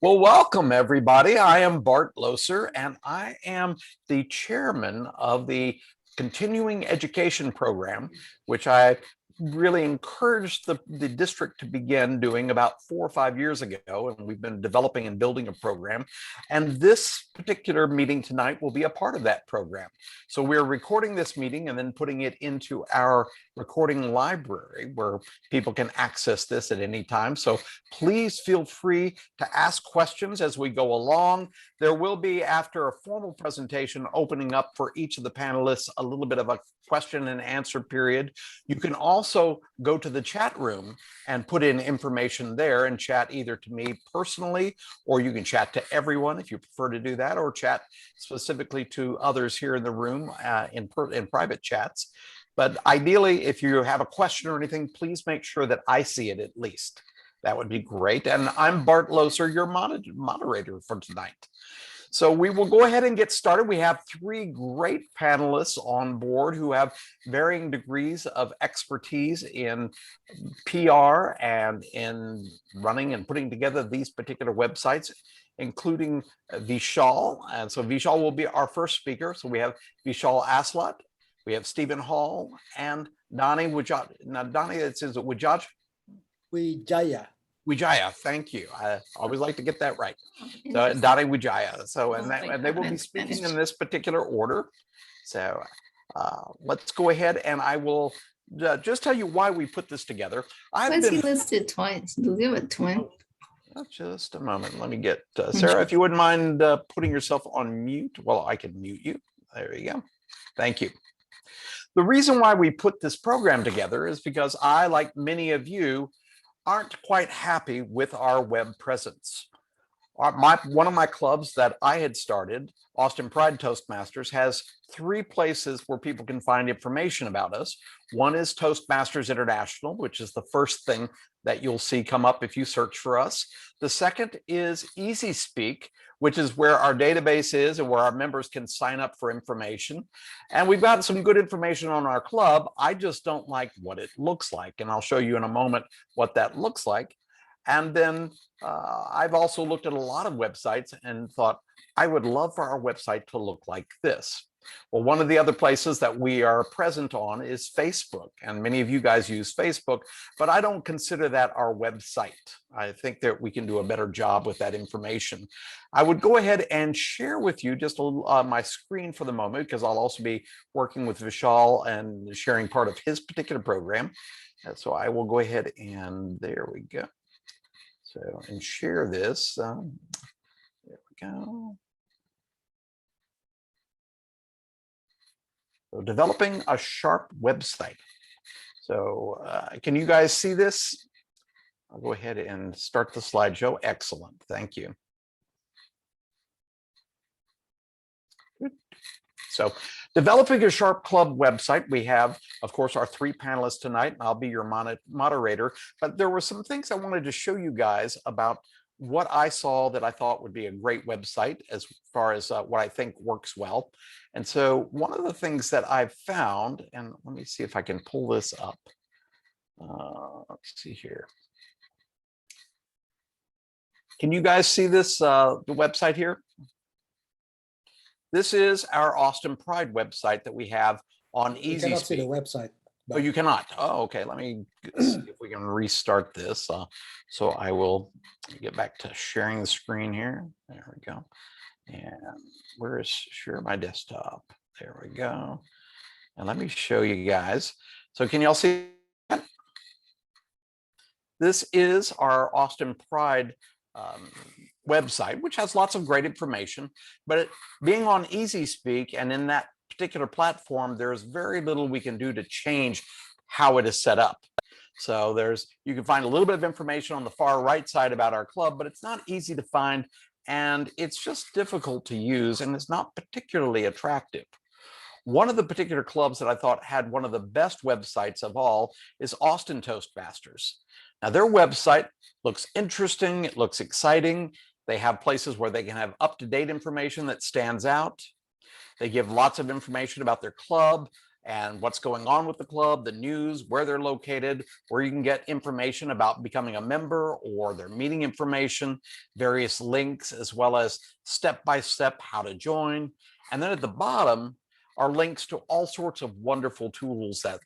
Well, welcome everybody. I am Bart Loser, and I am the chairman of the continuing education program, which I really encouraged the district to begin doing about 4 or 5 years ago. And we've been developing and building a program. And this particular meeting tonight will be a part of that program. So we're recording this meeting and then putting it into our recording library where people can access this at any time. So please feel free to ask questions as we go along. There will be, after a formal presentation, opening up for each of the panelists a little bit of a question and answer period. You can also go to the chat room and put in information there and chat either to me personally, or you can chat to everyone if you prefer to do that, or chat specifically to others here in the room in private chats. But ideally, if you have a question or anything, please make sure that I see it at least. That would be great. And I'm Bart Loser, your moderator for tonight. So we will go ahead and get started. We have 3 great panelists on board who have varying degrees of expertise in PR and in running and putting together these particular websites, including Vishal. And so Vishal will be our first speaker. So we have Vishal Aslat, we have Stephen Hall, and Donnie Wujaj. Now, Donnie, it says Wujaj. Wijaya, thank you. I always like to get that right. So Donnie Wijaya. So and they will be speaking in this particular order. So let's go ahead and I will just tell you why we put this together. He listed twice? Do you have a twin? Just a moment. Let me get Sarah, if you wouldn't mind putting yourself on mute. Well, I can mute you. There you go. Thank you. The reason why we put this program together is because I, like many of you, aren't quite happy with our web presence. One of my clubs that I had started, Austin Pride Toastmasters, has 3 places where people can find information about us. One is Toastmasters International, which is the first thing that you'll see come up if you search for us. The second is Easy Speak, which is where our database is and where our members can sign up for information. And we've got some good information on our club. I just don't like what it looks like. And I'll show you in a moment what that looks like. And then I've also looked at a lot of websites and thought, I would love for our website to look like this. Well, one of the other places that we are present on is Facebook. And many of you guys use Facebook, but I don't consider that our website. I think that we can do a better job with that information. I would go ahead and share with you just my screen for the moment, because I'll also be working with Vishal and sharing part of his particular program. And so I will go ahead and there we go. So, and share this. There we go. So developing a sharp website. So can you guys see this? I'll go ahead and start the slideshow. Excellent. Thank you. Good. So developing a sharp club website, we have, of course, our 3 panelists tonight, and I'll be your moderator. But there were some things I wanted to show you guys about what I saw that I thought would be a great website as far as what I think works well. And so one of the things that I've found, and let me see if I can pull this up. Let's see here. Can you guys see this, the website here? This is our Austin Pride website that we have on Easy Speak. You cannot see the website. Oh, you cannot. Oh, okay. Let me see if we can restart this. So I will get back to sharing the screen here. There we go. And where is share my desktop? There we go. And let me show you guys. So can y'all see that? This is our Austin Pride website, which has lots of great information, but being on Easy Speak and in that particular platform, there's very little we can do to change how it is set up. So you can find a little bit of information on the far right side about our club, but it's not easy to find, and it's just difficult to use, and it's not particularly attractive. One of the particular clubs that I thought had one of the best websites of all is Austin Toastmasters. Now, their website looks interesting, it looks exciting. They have places where they can have up-to-date information that stands out. They give lots of information about their club, and what's going on with the club, the news, where they're located, where you can get information about becoming a member or their meeting information, various links, as well as step-by-step how to join. And then at the bottom are links to all sorts of wonderful tools that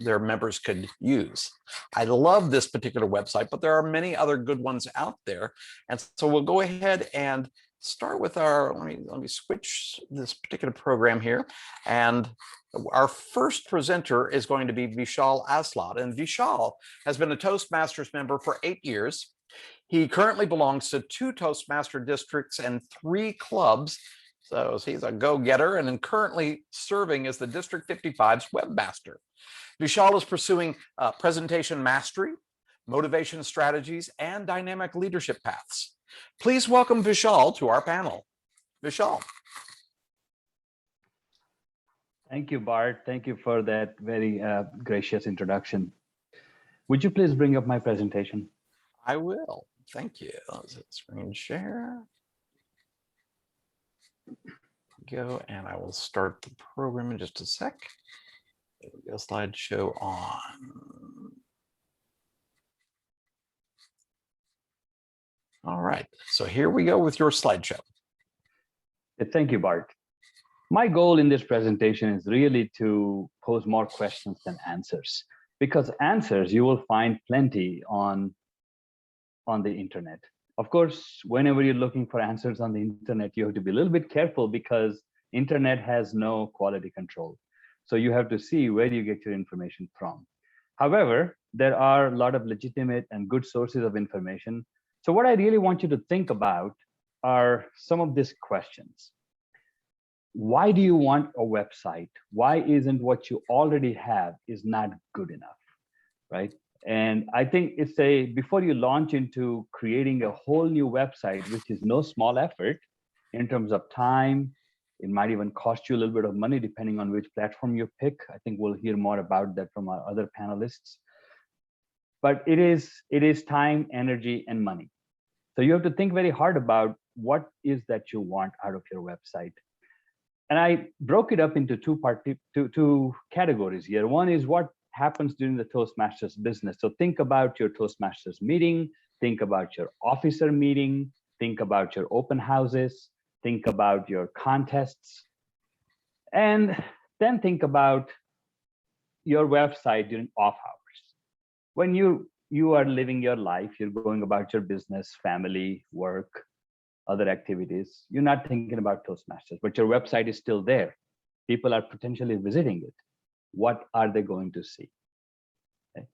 their members could use. I love this particular website, but there are many other good ones out there. And so we'll go ahead and start with our, let me switch this particular program here. And our first presenter is going to be Vishal Aslat. And Vishal has been a Toastmasters member for 8 years. He currently belongs to 2 Toastmaster districts and 3 clubs. So he's a go-getter and currently serving as the District 55's webmaster. Vishal is pursuing presentation mastery, motivation strategies, and dynamic leadership paths. Please welcome Vishal to our panel. Vishal. Thank you, Bart. Thank you for that very gracious introduction. Would you please bring up my presentation? I will. Thank you. Let's hit screen share. Go, and I will start the program in just a sec. There we go, slideshow on. All right, so here we go with your slideshow. Thank you, Bart. My goal in this presentation is really to pose more questions than answers, because answers you will find plenty on the internet. Of course, whenever you're looking for answers on the internet, you have to be a little bit careful because internet has no quality control. So you have to see where you get your information from. However, there are a lot of legitimate and good sources of information. So what I really want you to think about are some of these questions. Why do you want a website? Why isn't what you already have is not good enough, right? And I think it's before you launch into creating a whole new website, which is no small effort in terms of time, it might even cost you a little bit of money depending on which platform you pick. I think we'll hear more about that from our other panelists. But it is time, energy, and money. So you have to think very hard about what is that you want out of your website. And I broke it up into two categories here. One is what happens during the Toastmasters business. So think about your Toastmasters meeting, think about your officer meeting, think about your open houses, think about your contests, and then think about your website during off hours. When you are living your life, you're going about your business, family, work, other activities, you're not thinking about Toastmasters, but your website is still there. People are potentially visiting it. What are they going to see? Okay.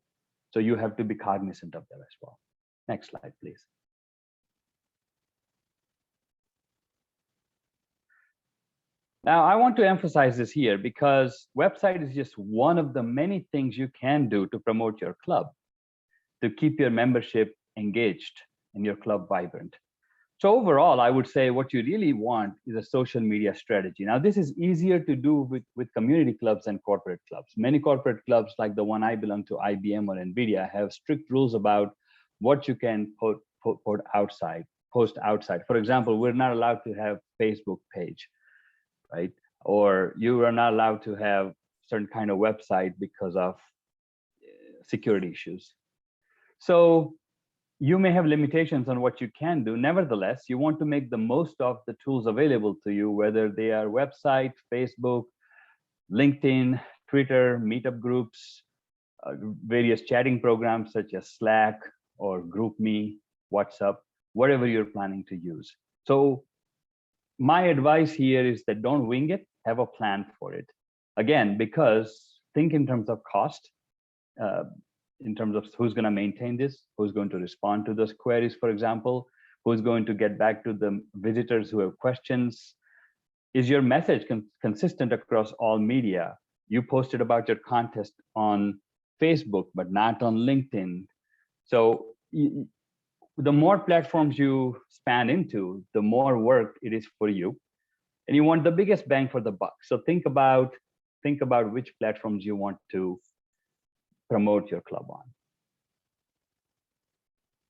So you have to be cognizant of that as well. Next slide, please. Now, I want to emphasize this here because website is just one of the many things you can do to promote your club, to keep your membership engaged and your club vibrant. So overall, I would say what you really want is a social media strategy. Now, this is easier to do with community clubs and corporate clubs. Many corporate clubs, like the one I belong to, IBM or NVIDIA, have strict rules about what you can post outside. For example, we're not allowed to have Facebook page, right? Or you are not allowed to have certain kind of website because of security issues. So you may have limitations on what you can do. Nevertheless, you want to make the most of the tools available to you, whether they are website, Facebook, LinkedIn, Twitter, meetup groups, various chatting programs such as Slack or GroupMe, WhatsApp, whatever you're planning to use. So my advice here is that don't wing it, have a plan for it. Again, because think in terms of cost, in terms of who's going to maintain this, who's going to respond to those queries, for example, who's going to get back to the visitors who have questions. Is your message consistent across all media? You posted about your contest on Facebook, but not on LinkedIn. So the more platforms you span into, the more work it is for you. And you want the biggest bang for the buck. So think about which platforms you want to promote your club on.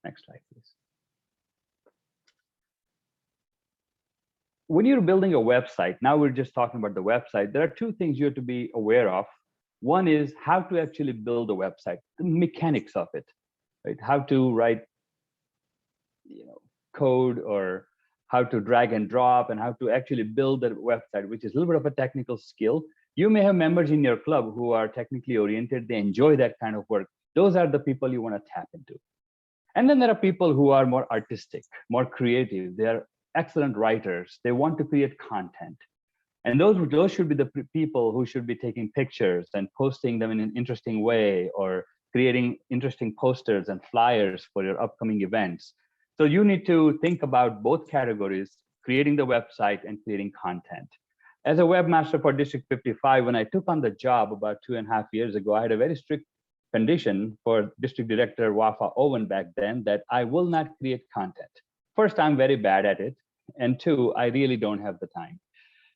Next slide, please. When you're building a website, now we're just talking about the website, there are two things you have to be aware of One is how to actually build a website, the mechanics of it, right? How to write, code, or how to drag and drop, and how to actually build a website, which is a little bit of a technical skill. You may have members in your club who are technically oriented. They enjoy that kind of work. Those are the people you want to tap into. And then there are people who are more artistic, more creative. They are excellent writers. They want to create content. And those should be the people who should be taking pictures and posting them in an interesting way, or creating interesting posters and flyers for your upcoming events. So you need to think about both categories, creating the website and creating content. As a webmaster for District 55, when I took on the job about 2.5 years ago, I had a very strict condition for District Director Wafa Owen back then that I will not create content. First, I'm very bad at it. And two, I really don't have the time.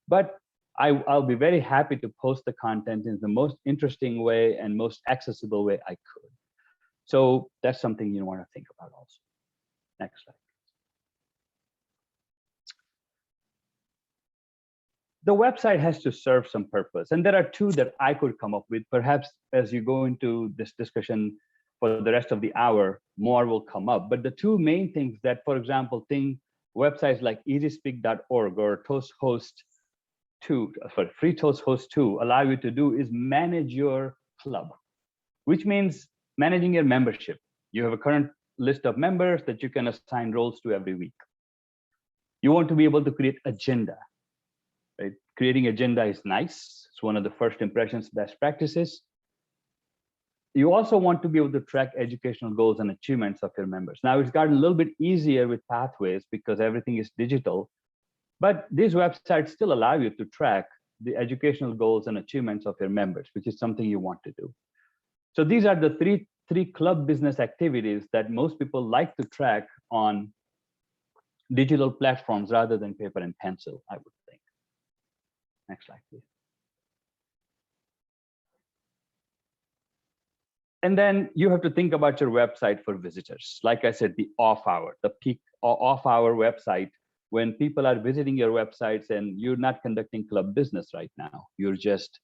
But I'll be very happy to post the content in the most interesting way and most accessible way I could. So that's something you want to think about also. Next slide. The website has to serve some purpose. And there are two that I could come up with. Perhaps as you go into this discussion for the rest of the hour, more will come up. But the two main things that, for example, websites like easyspeak.org or Free Toast Host 2 allow you to do is manage your club, which means managing your membership. You have a current list of members that you can assign roles to every week. You want to be able to create agenda, right? Creating agenda is nice. It's one of the first impressions, best practices. You also want to be able to track educational goals and achievements of your members. Now it's gotten a little bit easier with Pathways because everything is digital, but these websites still allow you to track the educational goals and achievements of your members, which is something you want to do. So these are the three club business activities that most people like to track on digital platforms rather than paper and pencil, I would think. Next slide, please. And then you have to think about your website for visitors. Like I said, the off hour, the peak off hour website, when people are visiting your websites and you're not conducting club business right now, you're just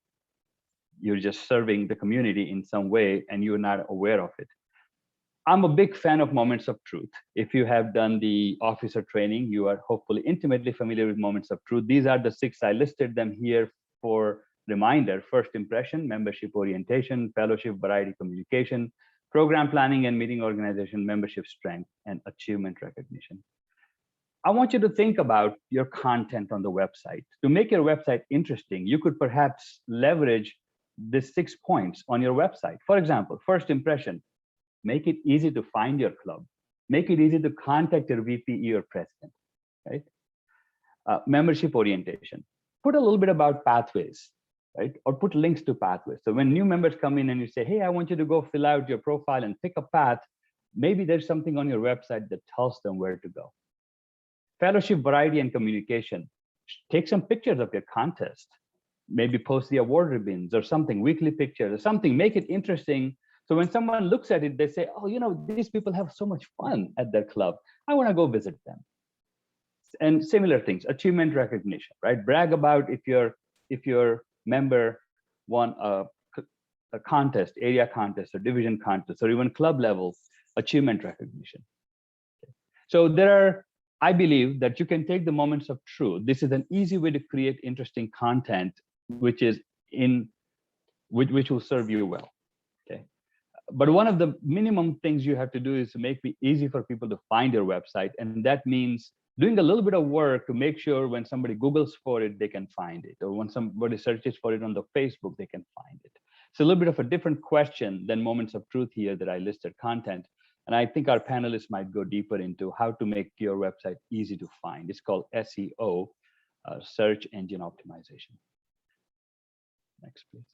serving the community in some way and you're not aware of it. I'm a big fan of moments of truth. If you have done the officer training, you are hopefully intimately familiar with moments of truth. These are the 6. I listed them here for reminder: first impression, membership orientation, fellowship, variety, communication, program planning and meeting organization, membership strength, and achievement recognition. I want you to think about your content on the website. To make your website interesting, you could perhaps leverage the 6 points on your website. For example, first impression, make it easy to find your club. Make it easy to contact your VPE or president, right? Membership orientation. Put a little bit about Pathways, right? Or put links to Pathways. So when new members come in and you say, hey, I want you to go fill out your profile and pick a path, maybe there's something on your website that tells them where to go. Fellowship, variety, and communication. Take some pictures of your contest. Maybe post the award ribbons or something, weekly pictures or something, make it interesting. So when someone looks at it, they say, oh, these people have so much fun at their club. I want to go visit them. And similar things, achievement recognition, right? Brag about if your member won a contest, area contest or division contest, or even club level achievement recognition. So I believe that you can take the moments of truth. This is an easy way to create interesting content, which will serve you well. Okay. But one of the minimum things you have to do is to make it easy for people to find your website. And that means doing a little bit of work to make sure when somebody Googles for it, they can find it. Or when somebody searches for it on the Facebook, they can find it. It's a little bit of a different question than moments of truth here that I listed content. And I think our panelists might go deeper into how to make your website easy to find. It's called SEO, search engine optimization. Next, please.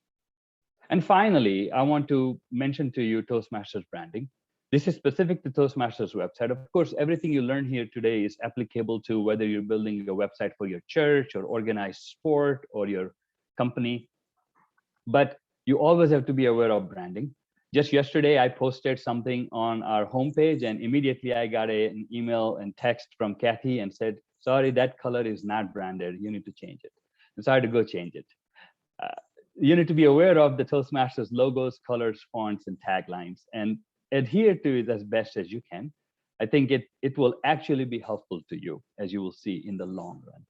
And finally, I want to mention to you Toastmasters branding. This is specific to Toastmasters website. Of course, everything you learn here today is applicable to whether you're building a website for your church or organized sport or your company. But you always have to be aware of branding. Just yesterday, I posted something on our homepage and immediately I got an email and text from Kathy and said, sorry, that color is not branded. You need to change it. And so I had to go change it. you need to be aware of the Toastmasters logos, colors, fonts, and taglines, and adhere to it as best as you can. I think it will actually be helpful to you, as you will see in the long run.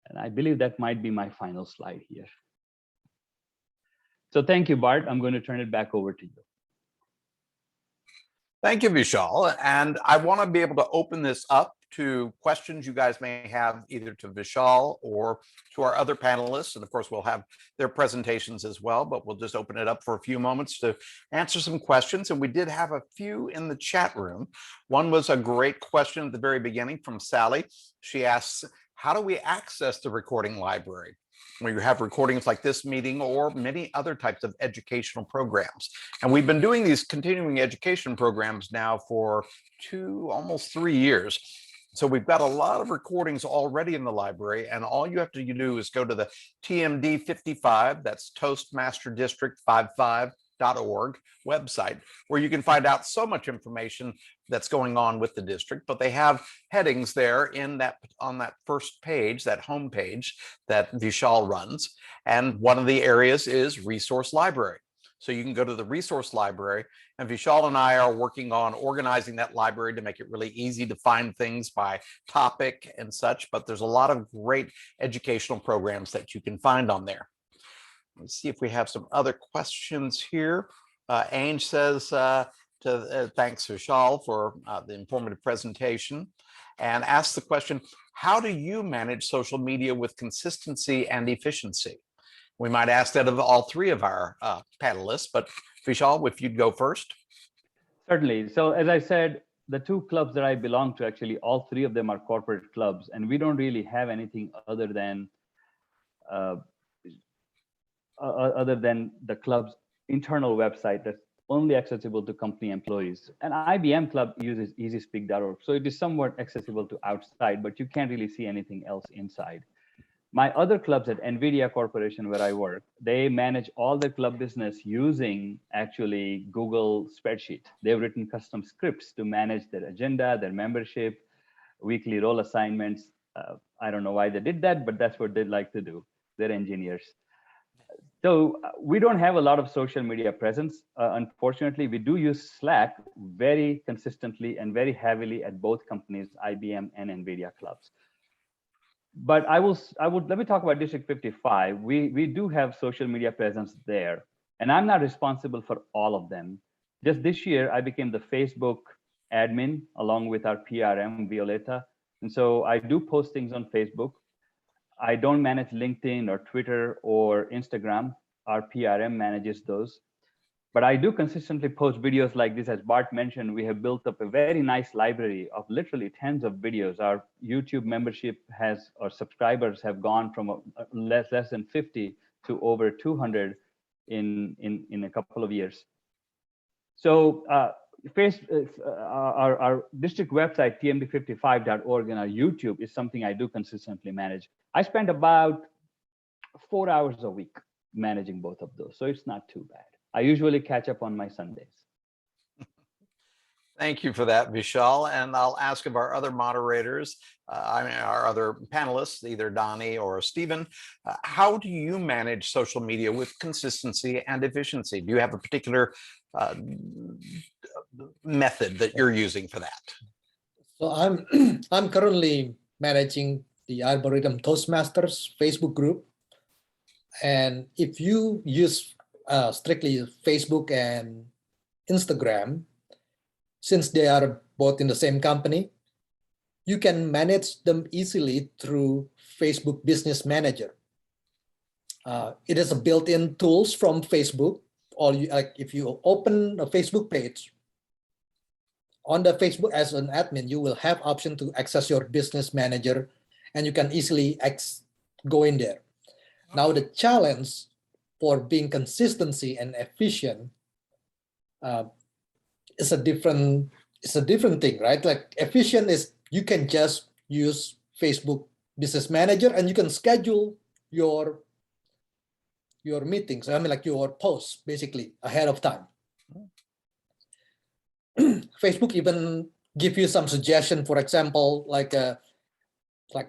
And I believe that might be my final slide here. So thank you, Bart. I'm going to turn it back over to you. Thank you, Vishal. And I want to be able to open this up to questions you guys may have either to Vishal or to our other panelists. And of course, we'll have their presentations as well, but we'll just open it up for a few moments to answer some questions. And we did have a few in the chat room. One was a great question at the very beginning from Sally. She asks, how do we access the recording library when you have recordings like this meeting or many other types of educational programs? And we've been doing these continuing education programs now for almost 3 years. So we've got a lot of recordings already in the library, and all you have to do is go to the TMD 55, that's Toastmaster District 55.org website, where you can find out so much information that's going on with the district. But they have headings there on that first page, that home page that Vishal runs. And one of the areas is resource library. So you can go to the resource library, and Vishal and I are working on organizing that library to make it really easy to find things by topic and such. But there's a lot of great educational programs that you can find on there. Let's see if we have some other questions here. Ange says, thanks Vishal for the informative presentation, and asks the question, how do you manage social media with consistency and efficiency? We might ask that of all three of our panelists, but Vishal, if you'd go first. Certainly. So as I said, the two clubs that I belong to, actually, all three of them are corporate clubs, and we don't really have anything other than the club's internal website that's only accessible to company employees. An IBM club uses easyspeak.org, so it is somewhat accessible to outside, but you can't really see anything else inside. My other clubs at NVIDIA Corporation, where I work, they manage all their club business using actually Google Spreadsheet. They've written custom scripts to manage their agenda, their membership, weekly role assignments. I don't know why they did that, but that's what they like to do. They're engineers. So we don't have a lot of social media presence. Unfortunately, we do use Slack very consistently and very heavily at both companies, IBM and NVIDIA clubs. But let me talk about District 55. We do have social media presence there, and I'm not responsible for all of them. Just this year, I became the Facebook admin along with our PRM, Violeta. And so I do post things on Facebook. I don't manage LinkedIn or Twitter or Instagram. Our PRM manages those. But I do consistently post videos like this. As Bart mentioned, we have built up a very nice library of literally tens of videos. Our YouTube membership or subscribers have gone from less than 50 to over 200 in a couple of years. So our district website, tmd55.org, and our YouTube is something I do consistently manage. I spend about 4 hours a week managing both of those, so it's not too bad. I usually catch up on my Sundays. Thank you for that, Vishal. And I'll ask of our other moderators, our other panelists, either Donnie or Stephen, how do you manage social media with consistency and efficiency? Do you have a particular method that you're using for that? So I'm currently managing the Arboretum Toastmasters Facebook group. And if you use strictly Facebook and Instagram, since they are both in the same company, you can manage them easily through Facebook Business Manager. It is a built-in tools from Facebook. If you open a Facebook page, on the Facebook as an admin, you will have option to access your Business Manager, and you can easily go in there. Now the challenge for being consistency and efficient is a different thing, right? Like efficient is you can just use Facebook Business Manager and you can schedule your meetings. I mean, like your posts basically ahead of time. Facebook even give you some suggestion, for example, like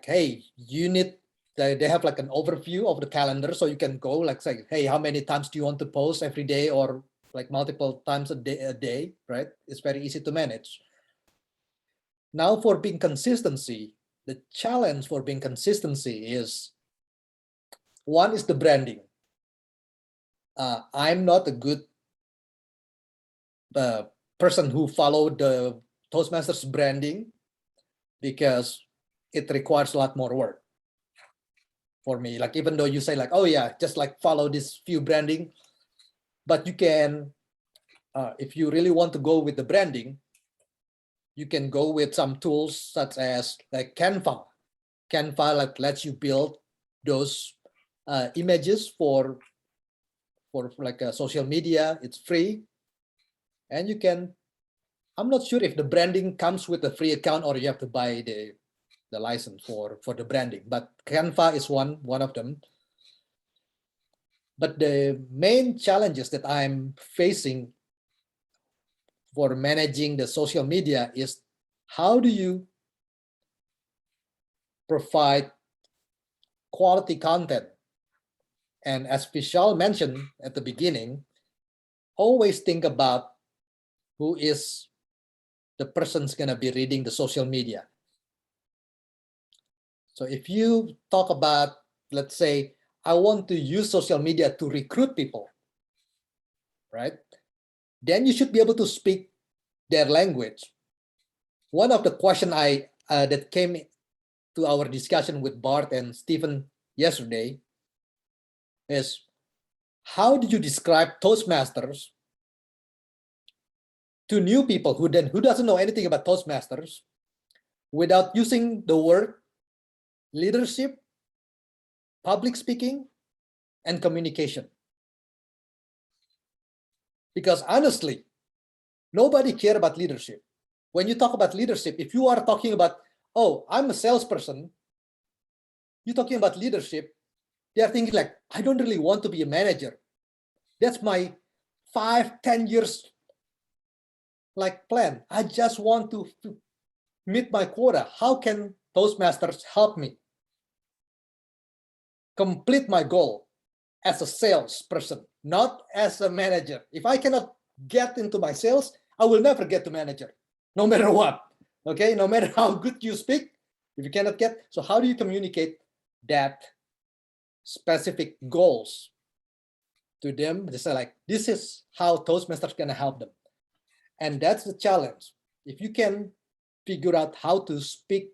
hey, you need they have like an overview of the calendar, so you can go like say, hey, how many times do you want to post every day, or like multiple times a day, right? It's very easy to manage. Now for being consistency, the challenge for being consistency is, one is the branding. I'm not a good person who followed the Toastmasters branding because it requires a lot more work for me. Like, even though you say like, oh yeah, just like follow this few branding, but you can, if you really want to go with the branding, you can go with some tools such as like Canva. Canva like lets you build those images for like social media. It's free, and you can. I'm not sure if the branding comes with a free account or you have to buy the license for the branding, but Canva is one of them. But the main challenges that I'm facing for managing the social media is, how do you provide quality content? And as Vishal mentioned at the beginning, always think about who is the person's gonna be reading the social media. So if you talk about, let's say, I want to use social media to recruit people, right? Then you should be able to speak their language. One of the questions that came to our discussion with Bart and Stephen yesterday is, how do you describe Toastmasters to new people who doesn't know anything about Toastmasters without using the word leadership, public speaking, and communication? Because honestly, nobody cares about leadership. When you talk about leadership, if you are talking about, oh, I'm a salesperson, you're talking about leadership, they are thinking like, I don't really want to be a manager. That's my 5-10 years like plan. I just want to meet my quota. How can Toastmasters help me complete my goal as a salesperson, not as a manager? If I cannot get into my sales, I will never get to manager, no matter what. Okay, no matter how good you speak, if you cannot get, so how do you communicate that specific goals to them? They say like, this is how Toastmasters gonna help them. And that's the challenge. If you can figure out how to speak,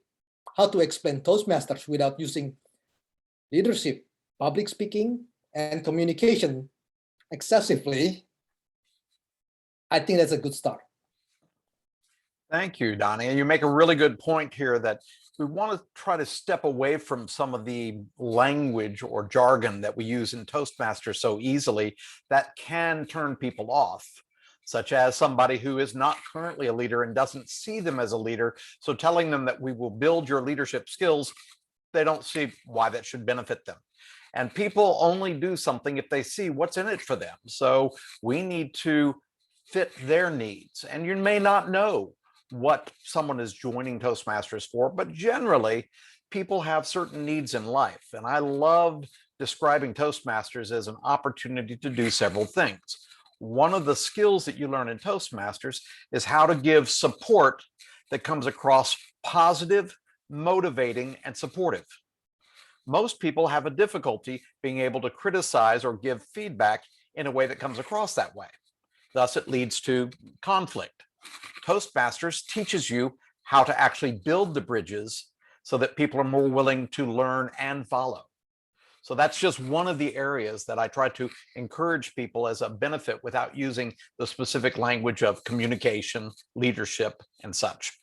how to explain Toastmasters without using leadership, public speaking, and communication excessively, I think that's a good start. Thank you, Donnie. And you make a really good point here that we want to try to step away from some of the language or jargon that we use in Toastmasters so easily that can turn people off, such as somebody who is not currently a leader and doesn't see them as a leader. So telling them that we will build your leadership skills, they don't see why that should benefit them. And people only do something if they see what's in it for them. So we need to fit their needs. And you may not know what someone is joining Toastmasters for, but generally people have certain needs in life. And I loved describing Toastmasters as an opportunity to do several things. One of the skills that you learn in Toastmasters is how to give support that comes across positive, motivating, and supportive. Most people have a difficulty being able to criticize or give feedback in a way that comes across that way. Thus, it leads to conflict. Toastmasters teaches you how to actually build the bridges so that people are more willing to learn and follow. So that's just one of the areas that I try to encourage people as a benefit without using the specific language of communication, leadership, and such.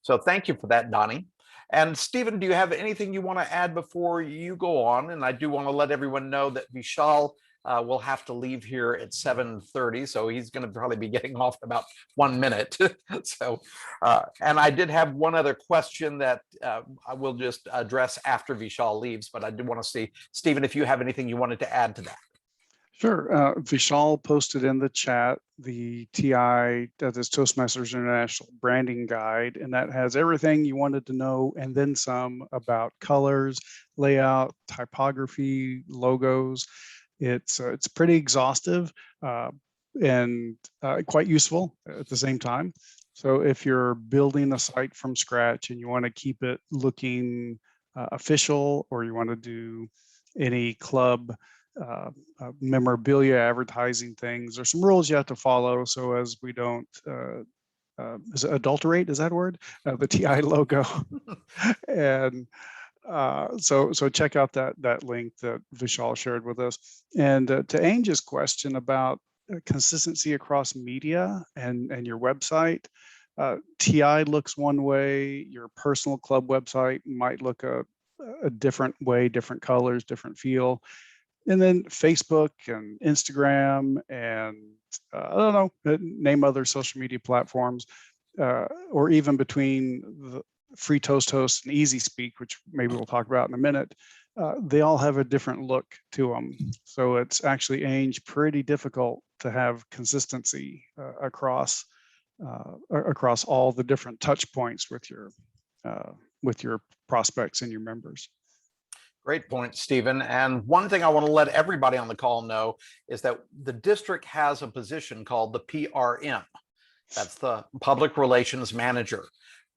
So thank you for that, Donnie. And Stephen, do you have anything you want to add before you go on? And I do want to let everyone know that Vishal will have to leave here at 7:30, so he's going to probably be getting off in about 1 minute. So, and I did have one other question that I will just address after Vishal leaves, but I do want to see, Stephen, if you have anything you wanted to add to that. Sure. Vishal posted in the chat the TI, that is Toastmasters International Branding Guide, and that has everything you wanted to know and then some about colors, layout, typography, logos. It's pretty exhaustive and quite useful at the same time. So if you're building a site from scratch and you want to keep it looking official, or you want to do any club memorabilia advertising things, there's some rules you have to follow so as we don't is it adulterate, is that a word, the TI logo. And so check out that link that Vishal shared with us. And to Ange's question about consistency across media and your website, TI looks one way, your personal club website might look a different way, different colors, different feel. And then Facebook and Instagram and I don't know, name other social media platforms, or even between the Free Toast Host and Easy Speak, which maybe we'll talk about in a minute, they all have a different look to them. So it's actually, Ange, pretty difficult to have consistency across all the different touch points with your prospects and your members. Great point, Stephen. And one thing I want to let everybody on the call know is that the district has a position called the PRM. That's the Public Relations Manager,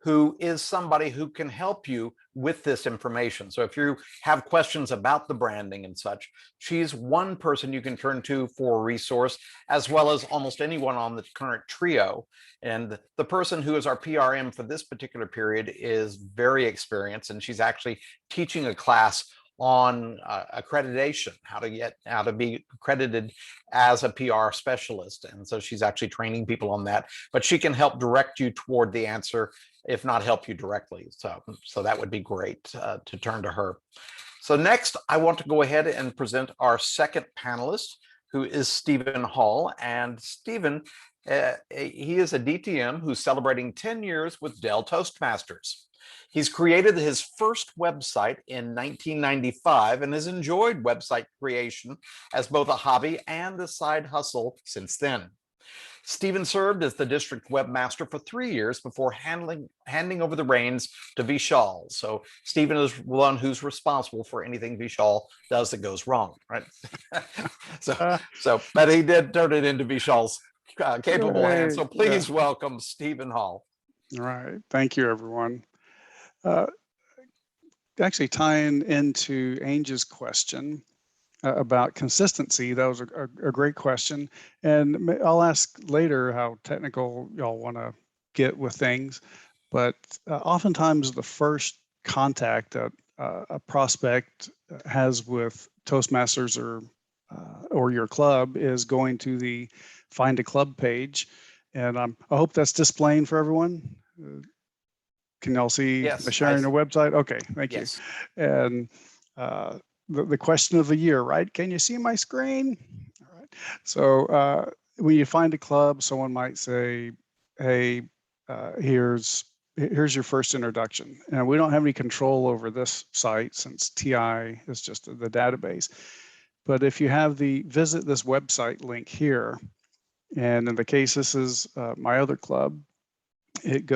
who is somebody who can help you with this information. So if you have questions about the branding and such, she's one person you can turn to for a resource, as well as almost anyone on the current trio. And the person who is our PRM for this particular period is very experienced, and she's actually teaching a class on accreditation, how to be accredited as a PR specialist. And so she's actually training people on that, but she can help direct you toward the answer, if not help you directly. So that would be great to turn to her. So next, I want to go ahead and present our second panelist, who is Stephen Hall. And Stephen, he is a DTM who's celebrating 10 years with Dell Toastmasters. He's created his first website in 1995 and has enjoyed website creation as both a hobby and a side hustle since then. Stephen served as the district webmaster for 3 years before handing over the reins to Vishal. So Stephen is one who's responsible for anything Vishal does that goes wrong, right? But he did turn it into Vishal's capable hands. So please welcome Stephen Hall. All right, thank you, everyone. Actually, tying into Ange's question about consistency, that was a great question. And I'll ask later how technical y'all want to get with things. But oftentimes the first contact that a prospect has with Toastmasters or your club is going to the Find a Club page. And I hope that's displaying for everyone. Can y'all see the sharing a website? Okay, thank you. And the question of the year, right? Can you see my screen? All right. So when you find a club, someone might say, hey, here's your first introduction. And we don't have any control over this site since TI is just the database. But if you have the visit this website link here, and in the case this is my other club, it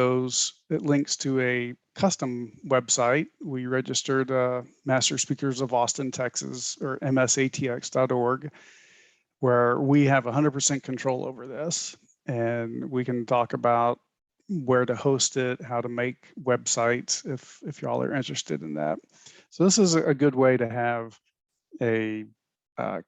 links to a custom website. We registered Master Speakers of Austin, Texas, or msatx.org, where we have 100% control over this. And we can talk about where to host it, how to make websites, if y'all are interested in that. So this is a good way to have a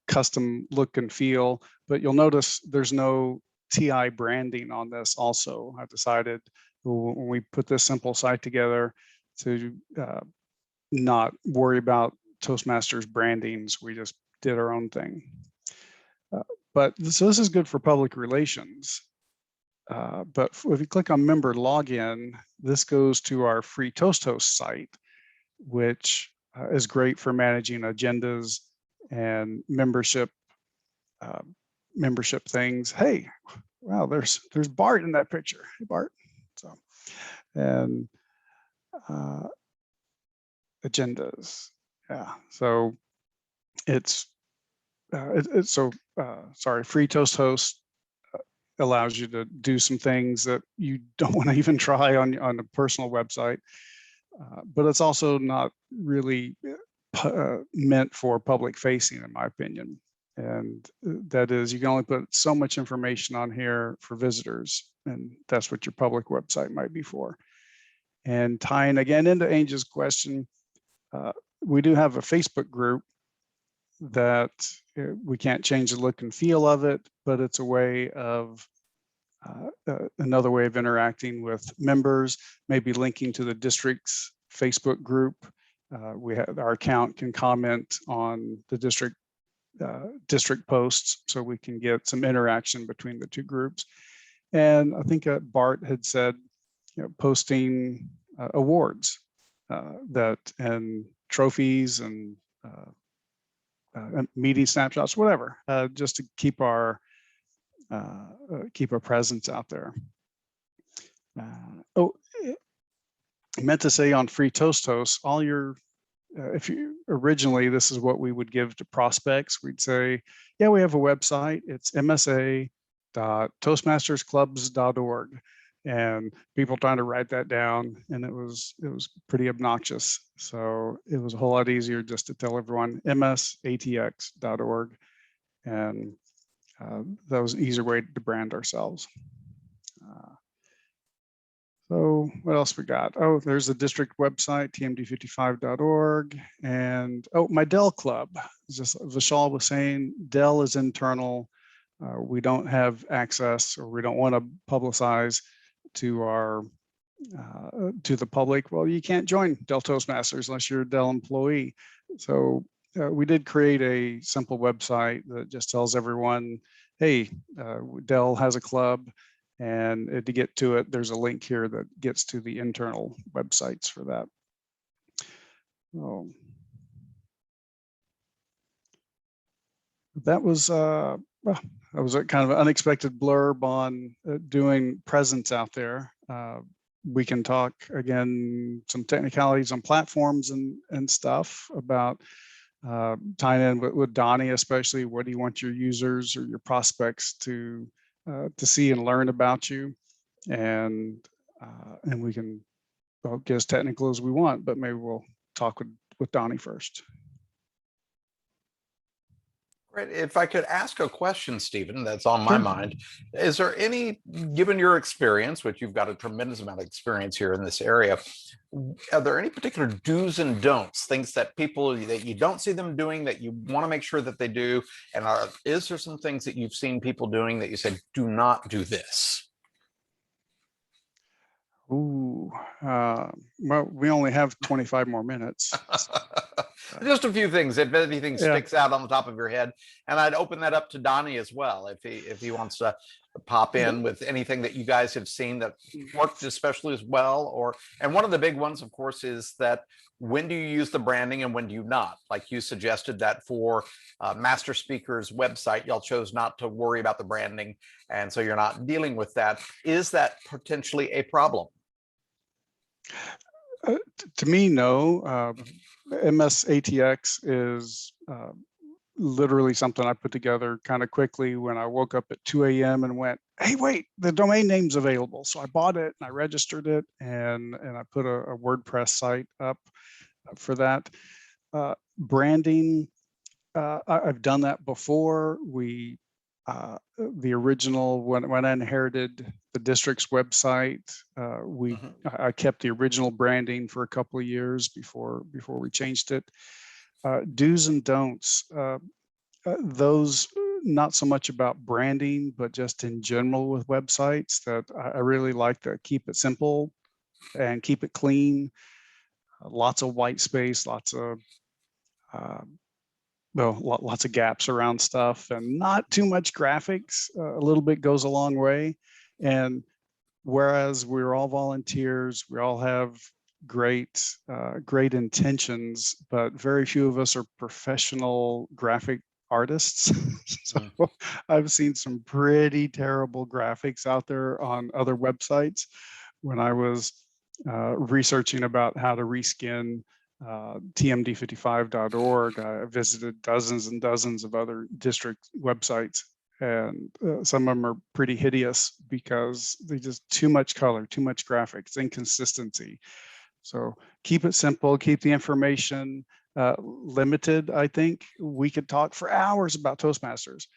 custom look and feel, but you'll notice there's no TI branding on this also. I've decided when we put this simple site together to not worry about Toastmasters brandings. We just did our own thing. So this is good for public relations. But if you click on member login, this goes to our free Toast Host site, which is great for managing agendas and membership things. Hey, wow, there's Bart in that picture. Hey, Bart. So, and agendas. Yeah. So it's sorry, free Toast host allows you to do some things that you don't want to even try on a personal website. But it's also not really meant for public facing, in my opinion. And that is, you can only put so much information on here for visitors, and that's what your public website might be for. And tying again into Angel's question, we do have a Facebook group that we can't change the look and feel of it, but it's a way of another way of interacting with members, maybe linking to the district's Facebook group. We have our account can comment on the district posts, so we can get some interaction between the two groups. And I think Bart had said, posting awards that and trophies and meeting snapshots, whatever, just to keep our presence out there. I meant to say on free Toast hosts, all your if you originally, this is what we would give to prospects. We'd say, yeah, we have a website. It's msa.toastmastersclubs.org. And people trying to write that down, and it was pretty obnoxious. So it was a whole lot easier just to tell everyone msatx.org, and that was an easier way to brand ourselves. So what else we got? Oh, there's the district website, tmd55.org. And oh, my Dell club. Just Vishal was saying, Dell is internal. We don't have access, or we don't want to publicize to our to the public. Well, you can't join Dell Toastmasters unless you're a Dell employee. So we did create a simple website that just tells everyone, hey, Dell has a club. And to get to it, there's a link here that gets to the internal websites for that. Oh. That was a kind of an unexpected blurb on doing presence out there. We can talk again some technicalities on platforms and stuff about tying in with Donnie, especially what do you want your users or your prospects to see and learn about you, and we can get as technical as we want, but maybe we'll talk with Donnie first. Right. If I could ask a question, Stephen, that's on my Sure. mind, is there any, given your experience, which you've got a tremendous amount of experience here in this area, are there any particular do's and don'ts, things that people that you don't see them doing that you want to make sure that they do? And is there some things that you've seen people doing that you said, do not do this? Ooh, well, we only have 25 more minutes. Just a few things, if anything sticks out on the top of your head. And I'd open that up to Donnie as well, if he wants to pop in with anything that you guys have seen that worked especially as well. And one of the big ones, of course, is that when do you use the branding and when do you not? Like you suggested that for Master Speaker's website, y'all chose not to worry about the branding, and so you're not dealing with that. Is that potentially a problem? To me, no. MSATX is literally something I put together kind of quickly when I woke up at 2 a.m. and went, hey, wait, the domain name's available. So I bought it and I registered it, and I put a WordPress site up for that. Branding, I've done that before. The original, when I inherited the district's website, I kept the original branding for a couple of years before we changed it. Do's and don'ts, those not so much about branding, but just in general with websites, that I really like to keep it simple and keep it clean. Lots of white space, lots of lots of gaps around stuff, and not too much graphics. A little bit goes a long way. And whereas we're all volunteers, we all have great intentions, but very few of us are professional graphic artists. So I've seen some pretty terrible graphics out there on other websites. When I was researching about how to reskin tmd55.org. I visited dozens and dozens of other district websites, and some of them are pretty hideous because they just too much color, too much graphics, inconsistency. So keep it simple, keep the information limited. I think we could talk for hours about Toastmasters,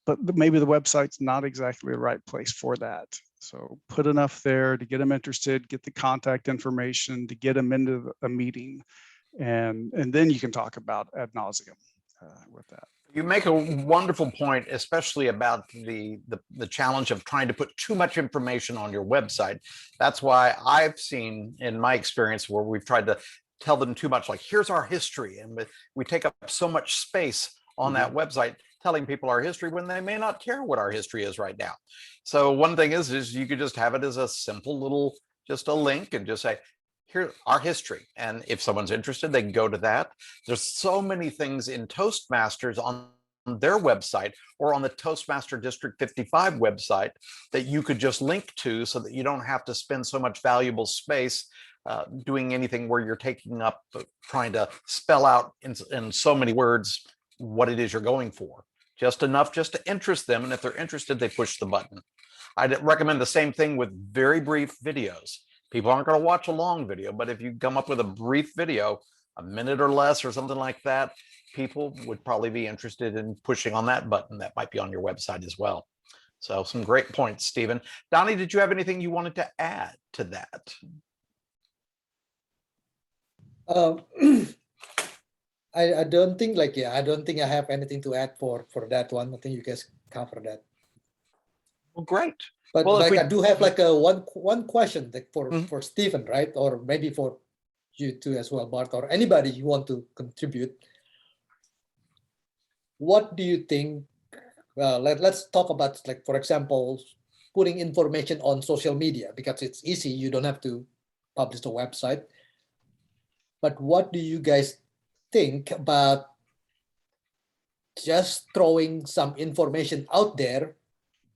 but maybe the website's not exactly the right place for that. So put enough there to get them interested, get the contact information, to get them into a meeting, and then you can talk about ad nauseum with that. You make a wonderful point, especially about the challenge of trying to put too much information on your website. That's why I've seen in my experience where we've tried to tell them too much, like, here's our history, and we take up so much space on that website telling people our history when they may not care what our history is right now. So one thing is you could just have it as a simple little, just a link, and just say, here, our history. And if someone's interested, they can go to that. There's so many things in Toastmasters on their website or on the Toastmaster District 55 website that you could just link to, so that you don't have to spend so much valuable space doing anything where you're taking up, trying to spell out in so many words what it is you're going for. Just enough just to interest them. And if they're interested, they push the button. I'd recommend the same thing with very brief videos. People aren't going to watch a long video, but if you come up with a brief video, a minute or less or something like that, people would probably be interested in pushing on that button. That might be on your website as well. So some great points, Stephen. Donnie, did you have anything you wanted to add to that? I don't think I don't think I have anything to add for that one. I think you guys covered that. Well, great. But well, I do have a one question for Mhm. Stephen, right? Or maybe for you too as well, Bart, or anybody you want to contribute. What do you think? Let's talk about, like, for example, putting information on social media, because it's easy. You don't have to publish the website. But what do you guys think about just throwing some information out there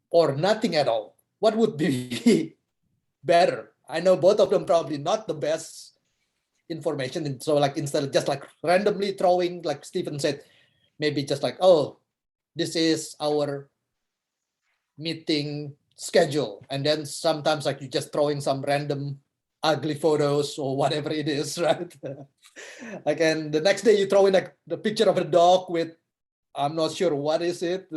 or nothing at all? What would be better? I know both of them probably not the best information. And so, like, instead of just like randomly throwing, like Stephen said, maybe just like, oh, this is our meeting schedule. And then sometimes like you just throwing some random ugly photos or whatever it is, right? Like, and the next day you throw in like the picture of a dog with, I'm not sure what is it,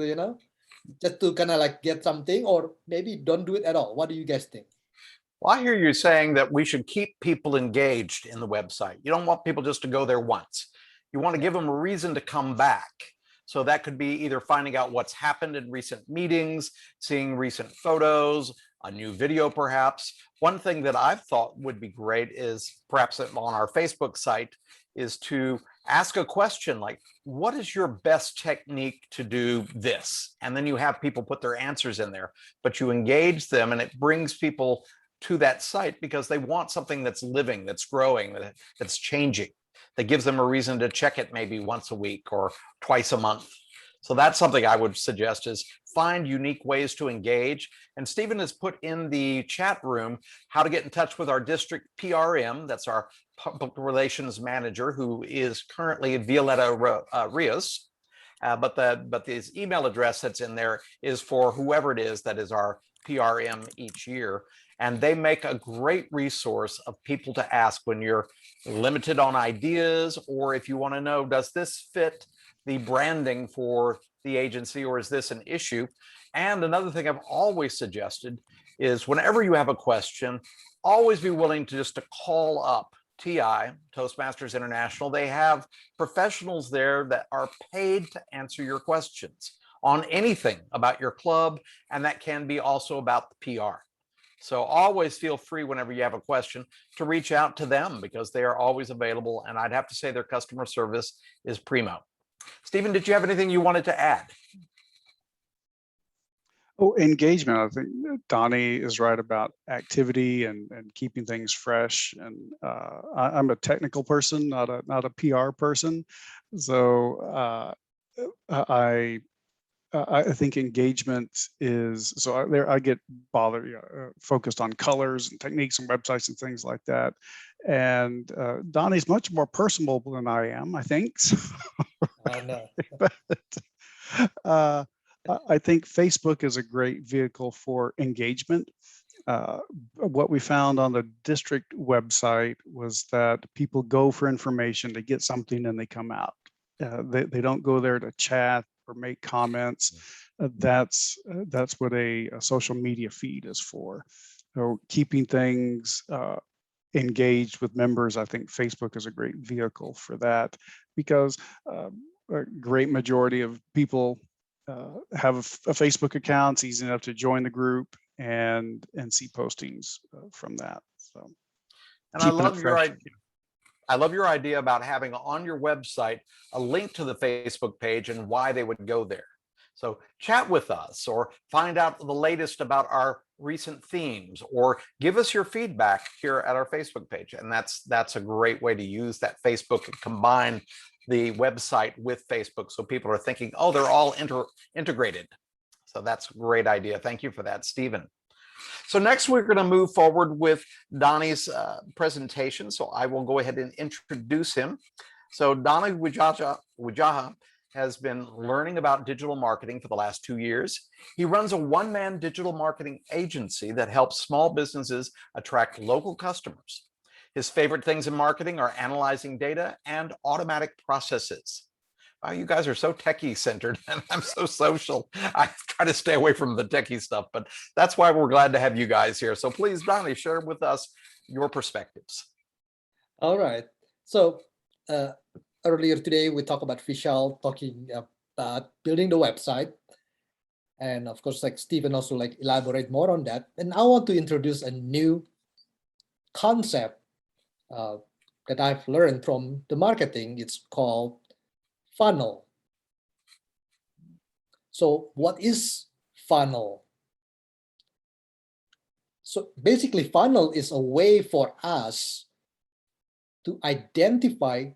just to kind of like get something, or maybe don't do it at all. What do you guys think? Well, I hear you saying that we should keep people engaged in the website. You don't want people just to go there once. You want to give them a reason to come back. So that could be either finding out what's happened in recent meetings, seeing recent photos, a new video perhaps. One thing that I've thought would be great is perhaps on our Facebook site is to ask a question like, what is your best technique to do this? And then you have people put their answers in there, but you engage them, and it brings people to that site because they want something that's living, that's growing, that's changing, that gives them a reason to check it maybe once a week or twice a month. So that's something I would suggest, is find unique ways to engage. And Stephen has put in the chat room how to get in touch with our district PRM. That's our public relations manager, who is currently Violetta Rios. But his email address that's in there is for whoever it is that is our PRM each year. And they make a great resource of people to ask when you're limited on ideas, or if you want to know, does this fit the branding for the agency, or is this an issue? And another thing I've always suggested is whenever you have a question, always be willing to just to call up TI, Toastmasters International. They have professionals there that are paid to answer your questions on anything about your club, and that can be also about the PR. So always feel free whenever you have a question to reach out to them, because they are always available. And I'd have to say their customer service is primo. Stephen, did you have anything you wanted to add? Oh, engagement. I think Donnie is right about activity and keeping things fresh. And I'm a technical person, not a PR person. So I I think engagement is, so I get bothered, focused on colors and techniques and websites and things like that. And Donnie's much more personable than I am, I think. So, No. but, I think Facebook is a great vehicle for engagement. What we found on the district website was that people go for information, they get something, and they come out. They don't go there to chat or make comments. That's what a social media feed is for. So keeping things engaged with members, I think Facebook is a great vehicle for that, because a great majority of people have a Facebook account. It's easy enough to join the group and see postings from that. So, And I love your idea. I love your idea about having on your website a link to the Facebook page and why they would go there. So chat with us or find out the latest about our recent themes, or give us your feedback here at our Facebook page. And that's a great way to use that Facebook and combine the website with Facebook. So people are thinking, oh, they're all integrated. So that's a great idea. Thank you for that, Stephen. So next we're going to move forward with Donnie's presentation. So I will go ahead and introduce him. So Donnie Wujaja has been learning about digital marketing for the last 2 years. He runs a one-man digital marketing agency that helps small businesses attract local customers. His favorite things in marketing are analyzing data and automatic processes. Wow, you guys are so techie centered and I'm so social. I try to stay away from the techie stuff, but that's why we're glad to have you guys here. So please, Donnie, share with us your perspectives. All right. So earlier today, we talked about Vishal talking about building the website. And of course, like Stephen also like elaborate more on that. And I want to introduce a new concept that I've learned from the marketing. It's called funnel. So what is funnel? So basically, funnel is a way for us to identify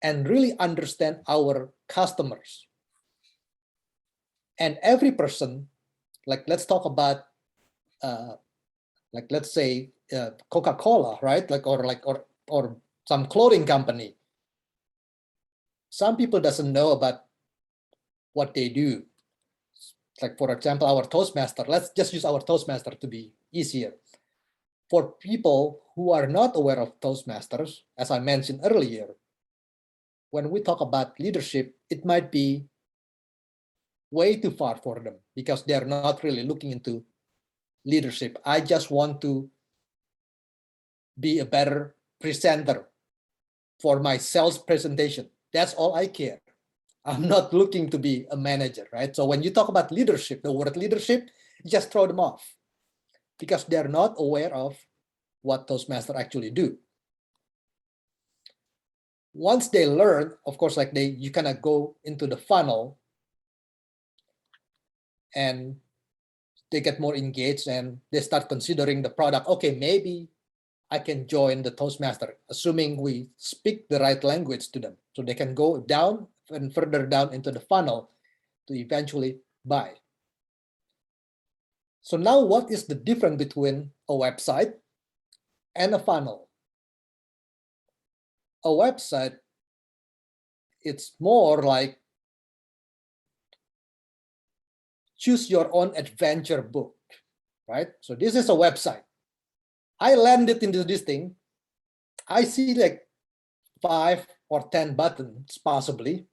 and really understand our customers. And every person, like let's talk about, like let's say Coca-Cola, right? Or some clothing company. Some people doesn't know about what they do. Like for example, our Toastmaster. Let's just use our Toastmaster to be easier. For people who are not aware of Toastmasters, as I mentioned earlier, when we talk about leadership, it might be way too far for them because they're not really looking into leadership. I just want to be a better presenter for my sales presentation. That's all I care. I'm not looking to be a manager, right? So when you talk about leadership, the word leadership, just throw them off because they're not aware of what Toastmasters actually do. Once they learn, of course, like you kind of go into the funnel and they get more engaged and they start considering the product. Okay, maybe I can join the Toastmaster, assuming we speak the right language to them. So they can go down and further down into the funnel to eventually buy. So now what is the difference between a website and a funnel? A website, it's more like choose your own adventure book, right? So this is a website. I landed into this thing. I see like 5 or 10 buttons possibly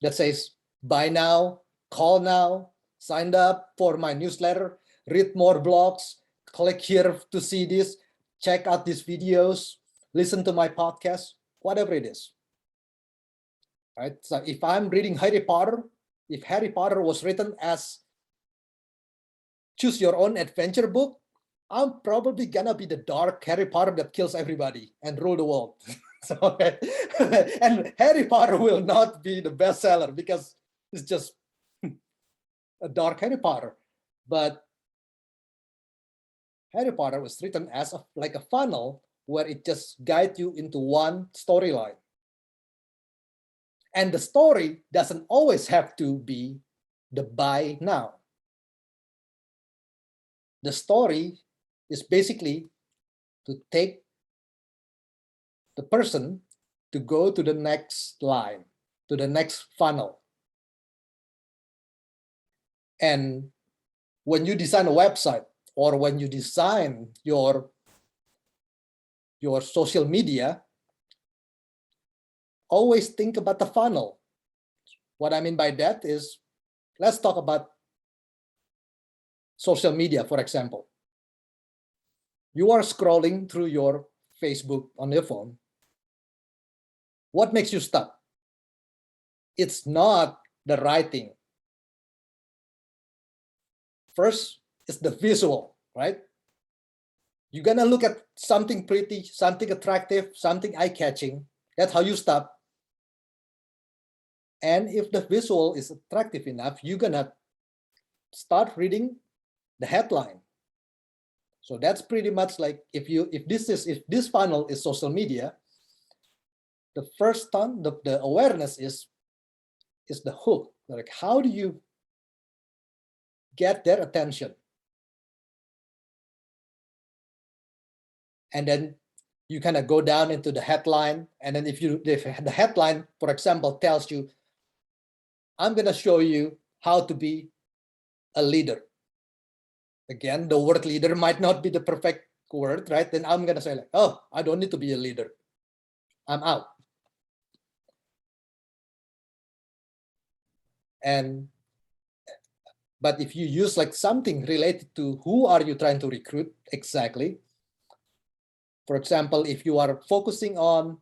that says buy now, call now, sign up for my newsletter, read more blogs, click here to see this, check out these videos, listen to my podcast, whatever it is. Right? So if I'm reading Harry Potter, if Harry Potter was written as choose your own adventure book, I'm probably gonna be the dark Harry Potter that kills everybody and rule the world. So, and Harry Potter will not be the bestseller because it's just a dark Harry Potter. But Harry Potter was written as like a funnel where it just guides you into one storyline. And the story doesn't always have to be the buy now. The story is basically to take the person to go to the next line, to the next funnel. And when you design a website or when you design your social media, always think about the funnel. What I mean by that is, let's talk about social media, for example. You are scrolling through your Facebook on your phone. What makes you stop? It's not the writing. First, it's the visual, right? You're gonna look at something pretty, something attractive, something eye-catching. That's how you stop. And if the visual is attractive enough, you're gonna start reading the headline. So that's pretty much like if this funnel is social media, the first time the awareness is the hook. Like, how do you get their attention? And then you kind of go down into the headline. And then if the headline, for example, tells you, I'm going to show you how to be a leader. Again, the word leader might not be the perfect word, right? Then I'm going to say like, oh, I don't need to be a leader. I'm out. But if you use like something related to who are you trying to recruit exactly? For example, if you are focusing on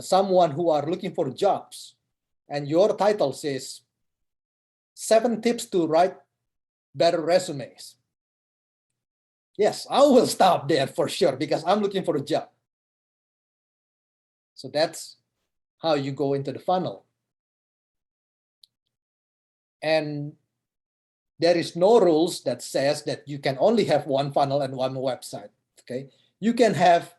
someone who are looking for jobs and your title says 7 tips to write better resumes. Yes, I will stop there for sure because I'm looking for a job. So that's how you go into the funnel. And there is no rules that says that you can only have one funnel and one website. Okay, you can have,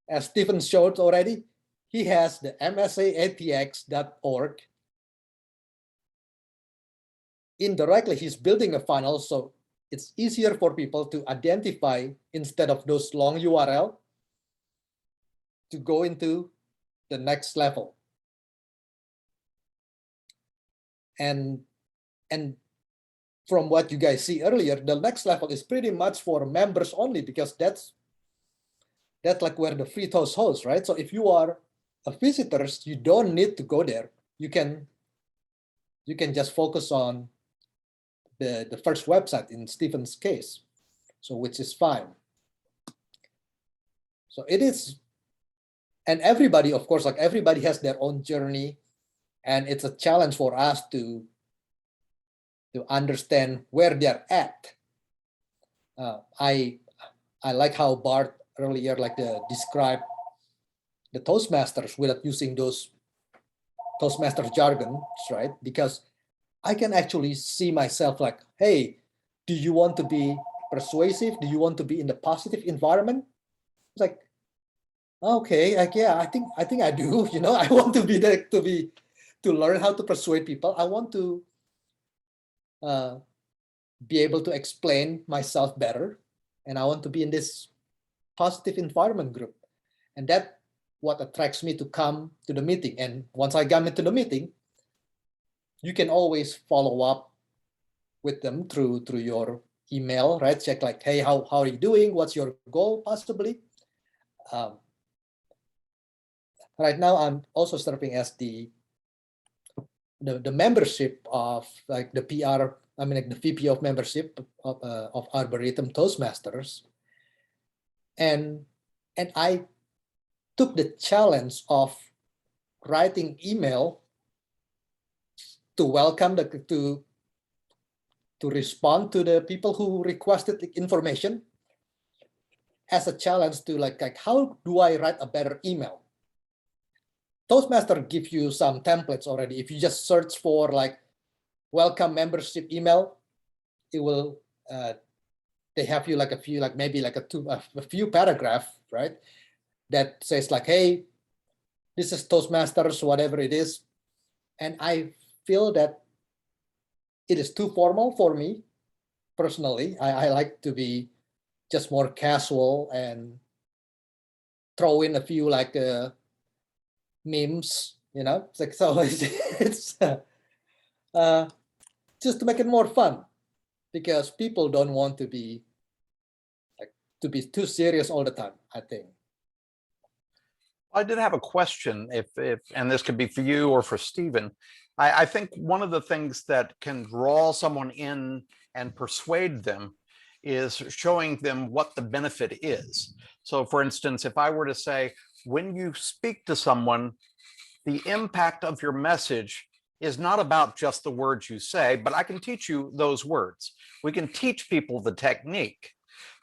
as Stephen showed already, he has the msaatx.org. Indirectly, he's building a funnel, so it's easier for people to identify instead of those long URL to go into the next level. And from what you guys see earlier, the next level is pretty much for members only because that's like where the free toast hosts, right? So if you are a visitor, you don't need to go there. You can just focus on the first website in Stephen's case, so which is fine. So it is, and everybody, of course, like everybody has their own journey, and it's a challenge for us to understand where they're at. I like how Bart earlier described the Toastmasters without using those Toastmasters jargons, right? Because I can actually see myself like, hey, do you want to be persuasive? Do you want to be in the positive environment? It's like, okay, like, yeah, I think I do. You know, I want to be there to learn how to persuade people. I want to be able to explain myself better, and I want to be in this positive environment group. And that's what attracts me to come to the meeting. And once I come into the meeting, you can always follow up with them through your email, right? Check like, hey, how are you doing? What's your goal possibly? Right now, I'm also serving as the membership of like the PR, I mean like the VP of membership of Arboretum Toastmasters. And I took the challenge of writing email to welcome to respond to the people who requested the information as a challenge to like how do I write a better email? Toastmaster gives you some templates already. If you just search for like welcome membership email, it will they have you like a few, like maybe like a few paragraph, right? That says like, hey, this is Toastmasters, whatever it is. And I feel that it is too formal for me personally. I like to be just more casual and throw in a few like memes, It's like, so it's just to make it more fun, because people don't want to be too serious all the time, I think. I did have a question, if and this could be for you or for Stephen. I think one of the things that can draw someone in and persuade them is showing them what the benefit is. So for instance, if I were to say, when you speak to someone, the impact of your message is not about just the words you say, but I can teach you those words. We can teach people the technique,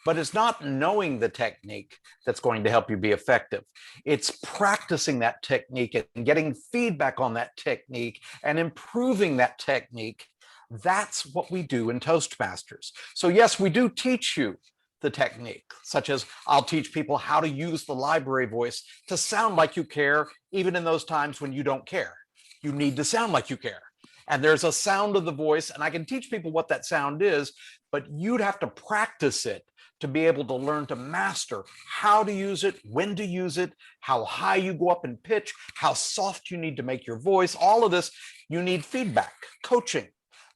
but it's not knowing the technique that's going to help you be effective. It's practicing that technique and getting feedback on that technique and improving that technique. That's what we do in Toastmasters. So yes, we do teach you the technique, such as I'll teach people how to use the library voice to sound like you care, even in those times when you don't care. You need to sound like you care. And there's a sound of the voice, and I can teach people what that sound is, but you'd have to practice it to be able to learn to master how to use it, when to use it, how high you go up in pitch, how soft you need to make your voice. All of this, you need feedback, coaching.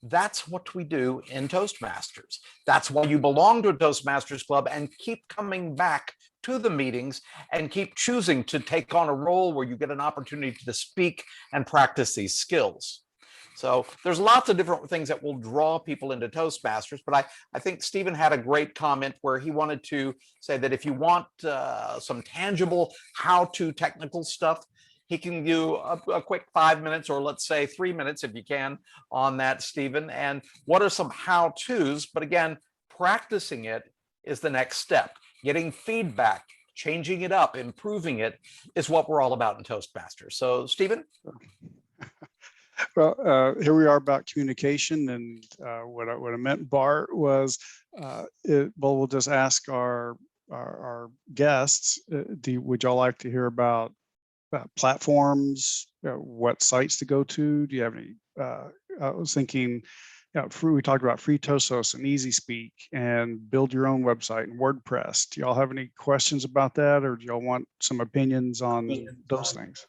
That's what we do in Toastmasters. That's why you belong to a Toastmasters club and keep coming back to the meetings and keep choosing to take on a role where you get an opportunity to speak and practice these skills. So there's lots of different things that will draw people into Toastmasters, but I think Stephen had a great comment where he wanted to say that if you want some tangible how-to technical stuff, he can do a quick 5 minutes, or let's say 3 minutes if you can, on that, Stephen. And what are some how-tos? But again, practicing it is the next step. Getting feedback, changing it up, improving it is what we're all about in Toastmasters. So Stephen? Well, here we are about communication, and what I meant, Bart, was we'll just ask our guests, would y'all like to hear about platforms, what sites to go to? Do you have any? I was thinking, we talked about free Toast and Easy Speak and build your own website and WordPress. Do y'all have any questions about that, or do y'all want some opinions on those things?